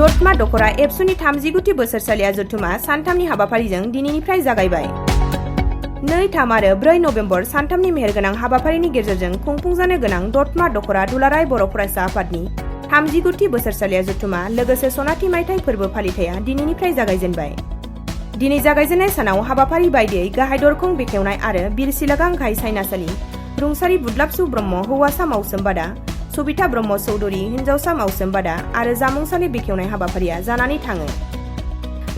दतमा दखरा एबसुनि 39थि बोसोरसालिया जथुमा सानथामनि हाबाफारिजों दिनैनिफ्राय जागायबाय। 2, 3 आरो 4 नबेम्बर सानथामनि मेहेरगोनां हाबाफारिनि गेजेरजों खुंफुंजानो गोनां दतमा दखरा दुलाराय बर' फरायसा आफादनि 39थि बोसोरसालिया जथुमा लोगोसे सनाथि मायथाइ फोरबो फालिथाया दिनैनिफ्राय जागायजेनबाय। दिनै जागायजेननाय सानाव हाबाफारि बायदियै गाहाय दरखं बेखेवनाय आरो बिरसिलागां गाहाय सायनासालि रुंसारि बुदलाबसु ब्रह्म हौवासा मावसोमबादा, सबिता ब्रह्म चौधुरी हिन्जावसा मावसोमबादा आरो जामुंसालि बेखेवनाय हाबाफारिया जानानै थाङो।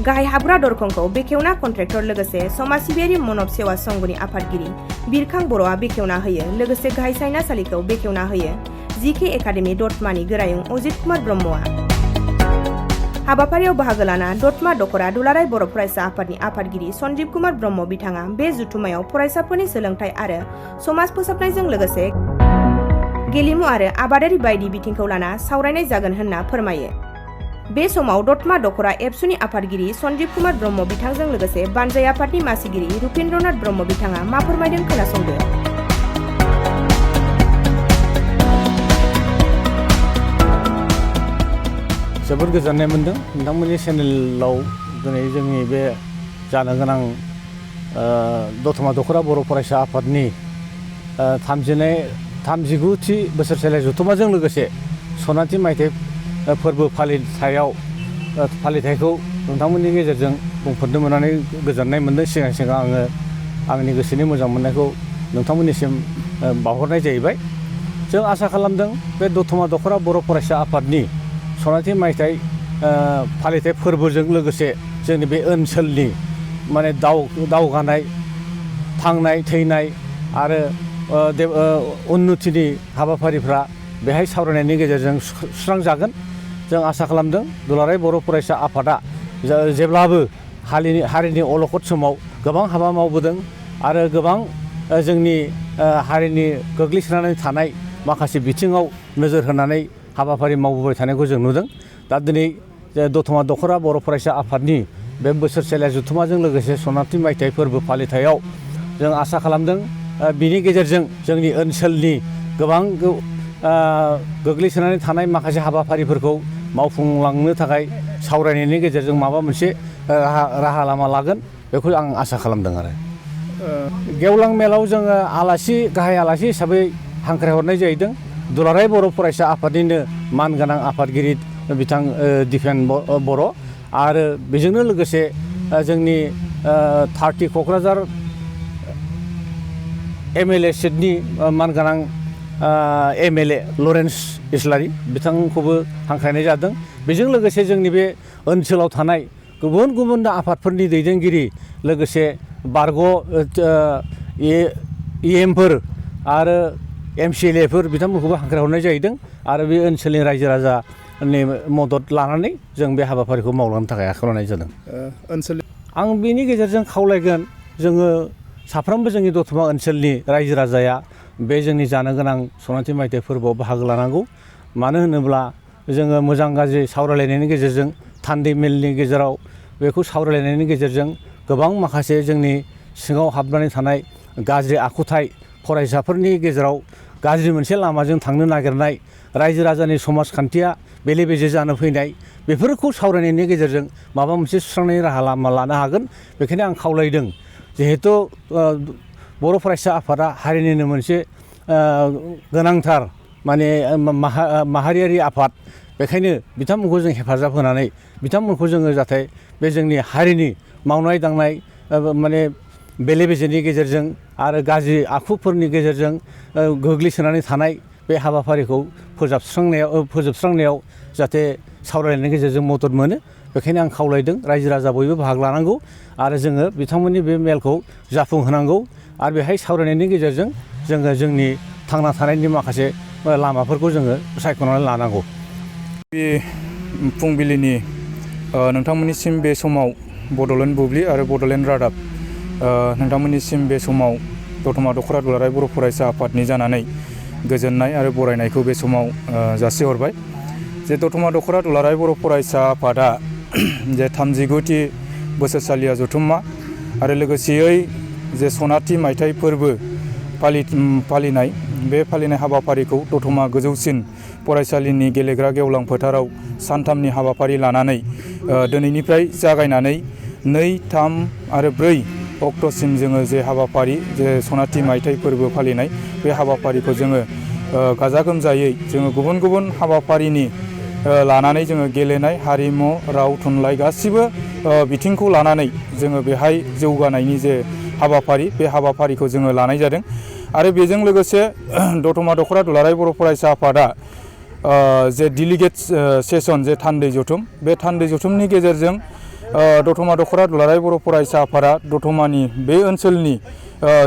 गाहाय हाबग्रा दरखंखौ बेखेवना कन्ट्रेक्टर लोगोसे समाज सिबियारि मनब सेवा संघनि आफादगिरि बिरखां बर'आ बेखेवना होयो। लोगोसे गाहाय सायनासालिखौ बेखेवना होयो जिके एकाडेमि दतमानि गोरायुं अजित कुमार ब्रह्मआ। हाबाफारियाव बाहागो लाना दतमा दखरा दुलाराय बर' फरायसा आफादनि आफादगिरि सन्जीब कुमार ब्रह्म बिथाङा बे जथुमायाव फरायसाफोरनि सोलोंथाइ आरो समाज फोसाबनायजों लोगोसे गेलेमु आरो आबादारि बायदि बिथिंखौ लाना सावरायनाय जागोन होनना फोरमायो। बे समाव दतमा दखरा एबसुनि आफादगिरि सन्जीब कुमार ब्रह्म बिथांजों लोगोसे बानजाय आफादनि मासिगिरि रुपेन्द्रनाथ ब्रह्म बिथाङा मा फोरमायदों खोनासंदो। जोबोद गोजोननाय मोनदों नोंथांमोननि चेनेलाव दिनै जोंनि बे जानो गोनां दतमा दखरा बर' फरायसा आफादनि 39थि बोसोरसालिया जथुमाजों लोगोसे सनाथि मायथाइ फोरबो फालिथायखौ नोंथांमोननि गेजेरजों बुंफोरनो मोननानै गोजोननाय मोनदों। सिगां आङो आंनि गोसोनि मोजां मोननायखौ नोंथांमोननिसिम बावहरनाय जाहैबाय। जों आसा खालामदों बे दतमा दखरा बर' फरायसा आफादनि सनाथि मायथाइ फालिथाय फोरबोजों लोगोसे जोंनि बे ओनसोलनि माने दावगानाय थांनाय थैनाय आरो उन्नतिनि हाबाफारिफ्रा बेहाय सावरायनायनि गेजेरजों सुस्रांजागोन। जों आसा खालामदों दुलाराय बर' फरायसा आफादा जेब्लाबो हारिनि अलखद समाव गोबां हाबा मावबोदों आरो गोबां जोंनि हारिनि गोग्लैसोनानै थानाय माखासे बिथिङाव नोजोर होनानै हाबाफारि मावबोबाय थानायखौ जों नुदों। दा दिनै दतमा दखरा बर' फरायसा आफादनि बे बोसोरसालिया जथुमाजों लोगोसे सनाथि मायथाइ फोरबो फालिथायाव जों आसा खालामदों बिनि गेजेरजों जोंनि ओनसोलनि गोबां गोग्लैसोनानै थानाय माखासे हाबाफारिफोरखौ मावफुंलांनो थाखाय सावरायनायनि गेजेरजों माबा मोनसे राहा लामा लागोन बेखौ आं आसा खालामदों। आरो गेवलां मेलाव जोङो गाहाय आलासि हिसाबै हांख्रायहरनाय जाहैदों दुलाराय बर' फरायसा आफादनिनो मानगोनां आफादगिरि बिथां दिपेन बर' आरो बेजोंनो लोगोसे जोंनि 30 क'क्राझार MLA सिटनि मानगोनां MLA लरेन्स इस्लारि बिथांखौबो हांख्रायनाय जादों। बेजों लोगोसे जोंनि बे ओनसोलाव थानाय गुबुन गुबुन आफादफोरनि दैदेनगिरि लोगोसे बारग' EMफोर आरो MCLAफोर बिथांमोनखौबो हांख्रायहरनाय जाहैदों आरो बे ओनसोलनि रायजो राजानि मदद लानानै जों बे हाबाफारिखौ मावलांनो थाखाय आखायाव लानाय जादों। आं बेनि गेजेरजों खावलायगोन जोङो साफ्रोमबो जोंनि दतमा ओनसोलनि रायजो राजाया बे जोंनि जानो गोनां सनाथि मायथाइ फोरबोआव बाहागो लानांगौ। मानो होनोब्ला जोङो मोजां गाज्रि सावरायलायनायनि गेजेरजों थान्दै मेलनि गेजेराव बेखौ सावरायलायनायनि गेजेरजों गोबां माखासे जोंनि सिङाव हाबनानै थानाय गाज्रि आखुथाय फरायसाफोरनि गेजेराव गाज्रि मोनसे लामाजों थांनो नागिरनाय रायजो राजानि समाजखान्थिया बेले बेजे जानो फैनाय बेफोरखौ सावरायनायनि गेजेरजों माबा मोनसे सुस्रांनायनि राहा लामा लानो हागोन। बेखायनो आं खावलायदों जिहेथु बर' फरायसा आफादा हारिनिनो मोनसे गोनांथार माने माहारियारि आफाद। बेखायनो बिथांमोनखौ जों हेफाजाब होनानै बिथांमोनखौ जोङो जाहाथे बे जोंनि हारिनि मावनाय दांनाय माने बेले बेजेनि गेजेरजों आरो गाज्रि आखुफोरनि गेजेरजों गोग्लैसोनानै थानाय बे हाबाफारिखौ फोजोबस्रांनायाव जाहाथे सावरायनायनि गेजेरजों मदद मोनो। बेखायनो आं खावलायदों रायजो राजा बयबो बाहागो लानांगौ आरो जोङो बिथांमोननि बे मेलखौ जाफुंहोनांगौ आरो बेहाय सावरायनायनि गेजेरजों जोङो जोंनि थांना थानायनि माखासे लामाफोरखौ जोङो सायख'नानै लानांगौ। बे फुंबिलिनि नोंथांमोननिसिम बे समाव बड'लेण्ड बुब्लि आरो बड'लेण्ड रादाब नोंथांमोननिसिम बे समाव दतमा दखरा दुलाराय बर' फरायसा आफादनि जानानै गोजोननाय आरो बरायनायखौ बे समाव जासिहरबाय। जे दतमा दखरा दुलाराय बर' फरायसा आफादा जे 39थि बोसोरसालिया जथुम्मा आरो लोगोसेयै जे सनाथि मायथाइ फोरबो फालिनाय बे फालिनाय हाबाफारिखौ दतमा गोजौसिन फरायसालिनि गेलेग्रा गेवलां फोथाराव सानथामनि हाबाफारि लानानै दिनैनिफ्राय जागायनानै 2, 3 आरो 4 अक्ट'सिम जोङो जे हाबाफारि जे सनाथि मायथाइ फोरबो फालिनाय बे हाबाफारिखौ जोङो गाजा गोमजायै जोङो गुबुन गुबुन हाबाफारिनि लानानै जोङो गेलेनाय हारिमु राव थुनलाइ गासिबो बिथिंखौ लानानै जोङो बेहाय जौगानायनि जे हाबाफारि बे हाबाफारिखौ जोङो लानाय जादों आरो बेजों लोगोसे दतमा दख'रा दुलाराय बर' फरायसा आफादा जे डेलिगेट सेसन जे थान्दै जथुम बे थान्दै जथुमनि गेजेरजों दतमा दख'रा दुलाराय बर' फरायसा आफादा दतमानि बे ओनसोलनि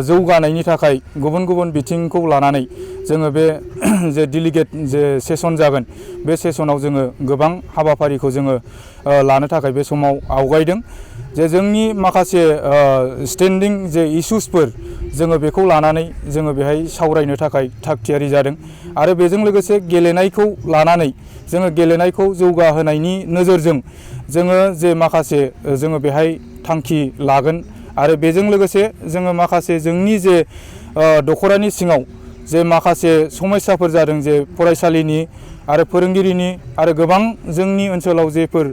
जौगानायनि थाखाय गुबुन गुबुन बिथिंखौ लानानै जोङो बे जे डेलिगेट जे सेसन जागोन बे सेसनाव जोङो गोबां हाबाफारिखौ जोङो लानो थाखाय बे समाव आवगायदों जे जोंनि माखासे स्टेन्डिं जे इस्युसफोर जोङो बेखौ लानानै जोङो बेहाय सावरायनो थाखाय थागथियारि जादों आरो बेजों लोगोसे गेलेनायखौ लानानै जोङो गेलेनायखौ जौगाहोनायनि नोजोरजों जोङो जे माखासे जोङो बेहाय थांखि लागोन आरो बेजों लोगोसे जोङो माखासे जोंनि जे दख'रानि सिङाव जे माखासे समस्याफोर जादों जे फरायसालिनि आरो फोरोंगिरिनि आरो गोबां जोंनि ओनसोलाव जेफोर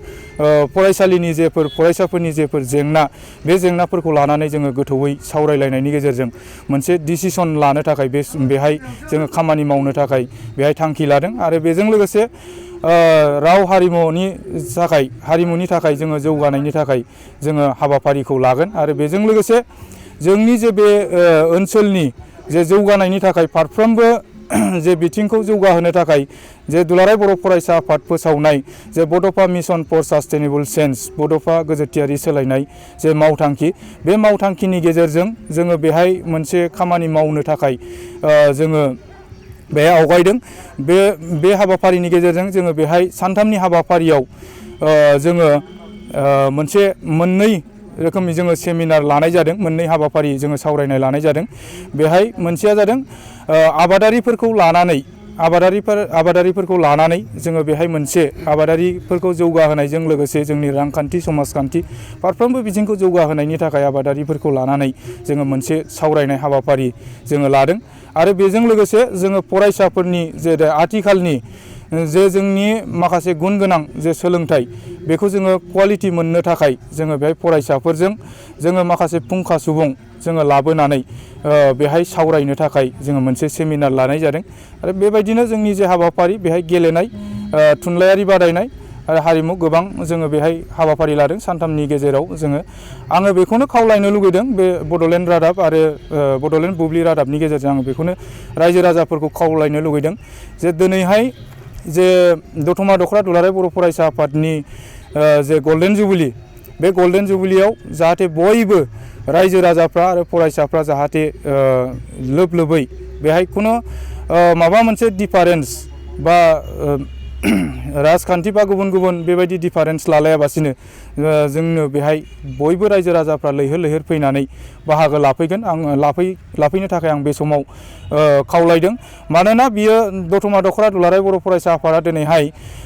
फरायसालिनि जेफोर फरायसाफोरनि जेफोर जेंना बे जेंनाफोरखौ लानानै जोङो गोथौयै सावरायलायनायनि गेजेरजों मोनसे डिसिसन लानो थाखाय बेहाय जोङो खामानि मावनो थाखाय बेहाय थांखि लादों आरो बेजों लोगोसे राव हारिमुनि थाखाय जोङो जौगानायनि थाखाय जोङो हाबाफारिखौ लागोन आरो बेजों लोगोसे जोंनि जे बे ओनसोलनि जे जौगानायनि थाखाय फारफ्रोमबो जे बिथिंखौ जौगाहोनो थाखाय जे दुलाराय बर' फरायसा आफाद फोसावनाय जे बड'फा मिशन फर सास्टेनेबल चेन्ज बड'फा गोजोरथियारि सोलायनाय जे मावथांखि बे मावथांखिनि गेजेरजों जोङो बेहाय मोनसे खामानि मावनो थाखाय जोङो बेहाय आवगायदों बे हाबाफारिनि गेजेरजों जोङो बेहाय सानथामनि हाबाफारियाव जोङो मोननै रोखोमनि जोङो सेमिनार लानाय जादों मोननै हाबाफारि जोङो सावरायनाय लानाय जादों बेहाय मोनसेया जादों आबादारिफोरखौ लानानै जोङो बेहाय मोनसे आबादारिफोरखौ जौगाहोनायजों लोगोसे जोंनि रांखान्थि समाजखान्थि फारफ्रोमबो बिथिंखौ जौगाहोनायनि थाखाय आबादारिफोरखौ लानानै जोङो मोनसे सावरायनाय हाबाफारि जोङो लादों आरो बेजों लोगोसे जोङो फरायसाफोरनि जे आथिखालनि जे जोंनि माखासे गुन गोनां जे सोलोंथाइ बेखौ जोङो क्वालिटि मोननो थाखाय जोङो बेहाय फरायसाफोरजों जोङो माखासे फुंखा सुबुं जोङो लाबोनानै बेहाय सावरायनो थाखाय जोङो मोनसे सेमिनार लानाय जादों आरो बेबायदिनो जोंनि जे हाबाफारि बेहाय गेलेनाय थुनलाइयारि बादायनाय आरो हारिमु गोबां जोङो बेहाय हाबाफारि लादों सानथामनि गेजेराव आङो बेखौनो खावलायनो लुगैदों बे बड'लेण्ड रादाब आरो बड'लेण्ड बुब्लि रादाबनि गेजेरजों आङो बेखौनो रायजो राजाफोरखौ खावलायनो लुगैदों जे दिनैहाय जे दतमा दख'रा दुलाराय बर' फरायसा आफादनि जे गल्डेन जुबिलि बे गल्डेन जुबिलियाव जाहाथे बयबो रायजो राजाफ्रा आरो फरायसाफ्रा जाहाथे लोब लोबै बेहाय खुनु माबा मोनसे डिफारेन्स बा राजखान्थि बा गुबुन गुबुन बेबायदि डिफारेन्स लालायाबासिनो जोंनो बेहाय बयबो रायजो राजाफ्रा लैहोर लैहोर फैनानै बाहागो लाफैगोन लाफैनो थाखाय आं बे समाव खावलायदों मानोना बियो दतमा दख'रा दुलाराय बर' फरायसा आफादा दिनैहाय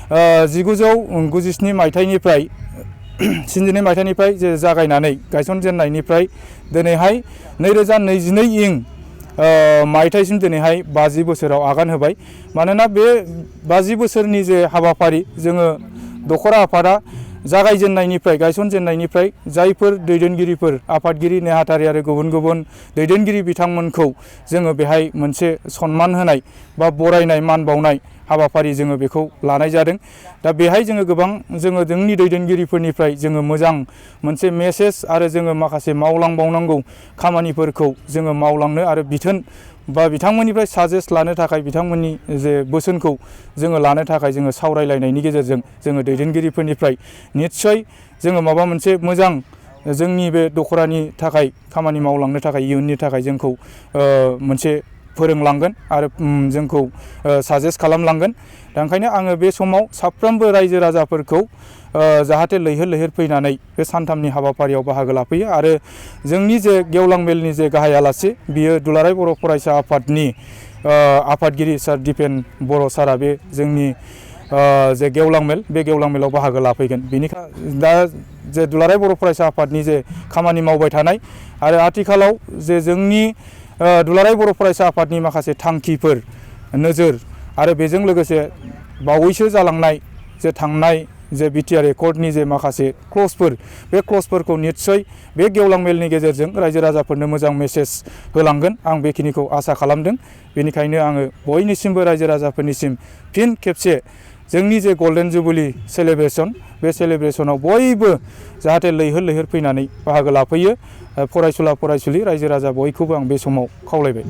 1997 मायथाइनिफ्राय जे जागायनानै गायसनजेननायनिफ्राय दिनैहाय 2022 मायथाइसिम दिनैहाय 50 बोसोराव आगान होबाय मानोना बे 50 बोसोरनि जे हाबाफारि जोङो दख'रा आफादा जागायजेननायनिफ्राय गायसनजेननायनिफ्राय जायफोर दैदेनगिरिफोर आफादगिरि नेहाथारि आरो गुबुन गुबुन दैदेनगिरि बिथांमोनखौ जोङो बेहाय मोनसे सन्मान होनाय बा बरायनाय मान बावनाय हाबाफारि जोङो बेखौ लानाय जादों दा बेहाय जोङो गोबां जोंनि दैदेनगिरिफोरनिफ्राय जोङो मोजां मोनसे मेसेज आरो जोङो माखासे मावलांबावनांगौ खामानिफोरखौ जोङो मावलांनो आरो बिथोन बा बिथांमोननिफ्राय साजेस्ट लानो थाखाय बिथांमोननि जे बोसोनखौ जोङो लानो थाखाय जोङो सावरायलायनायनि गेजेरजों जोङो दैदेनगिरिफोरनिफ्राय निस्सय जोङो माबा मोनसे मोजां जोंनि बे दख'रानि थाखाय खामानि मावलांनो थाखाय इयुननि थाखाय जोंखौ मोनसे फोरोंलांगोन आरो जोंखौ साजेस्ट खालामलांगोन दा ओंखायनो आङो बे समाव साफ्रोमबो रायजो राजाफोरखौ जाहाथे लैहोर लैहोर फैनानै बे सानथामनि हाबाफारियाव बाहागो लाफैयो आरो जोंनि जे गेवलां मेलनि जे गाहाय आलासि बियो दुलाराय बर' फरायसा आफादनि आफादगिरि सार दिपेन बर' सारा बे जोंनि जे गेवलां मेल बे गेवलां मेलाव बाहागो लाफैगोन बेनिखायनो दा जे दुलाराय बर' फरायसा आफादनि जे खामानि मावबाय थानाय आरो आथिखालाव जे जोंनि दुलाराय बर' फरायसा आफादनि माखासे थांखिफोर नोजोर आरो बेजों लोगोसे बावैसो जालांनाय जे थांनाय जे बिटिआर एकर्डनि जे माखासे क्लजफोर बे क्लजफोरखौ निस्सय बे गेवलां मेलनि गेजेरजों रायजो राजाफोरनो मोजां मेसेज होलांगोन आं बेखिनिखौ आसा खालामदों। बेनिखायनो आङो बयनिसिमबो रायजो राजाफोरनिसिम फिन खेबसे जोंनि जे गल्डेन जुबुलि सेलेब्रेसन बे सेलेब्रेसनाव बयबो जाहाथे लैहोर लैहोर फैनानै बाहागो लाफैयो फरायसुला फरायसुलि रायजो राजा बयखौबो आं बे समाव खावलायबाय।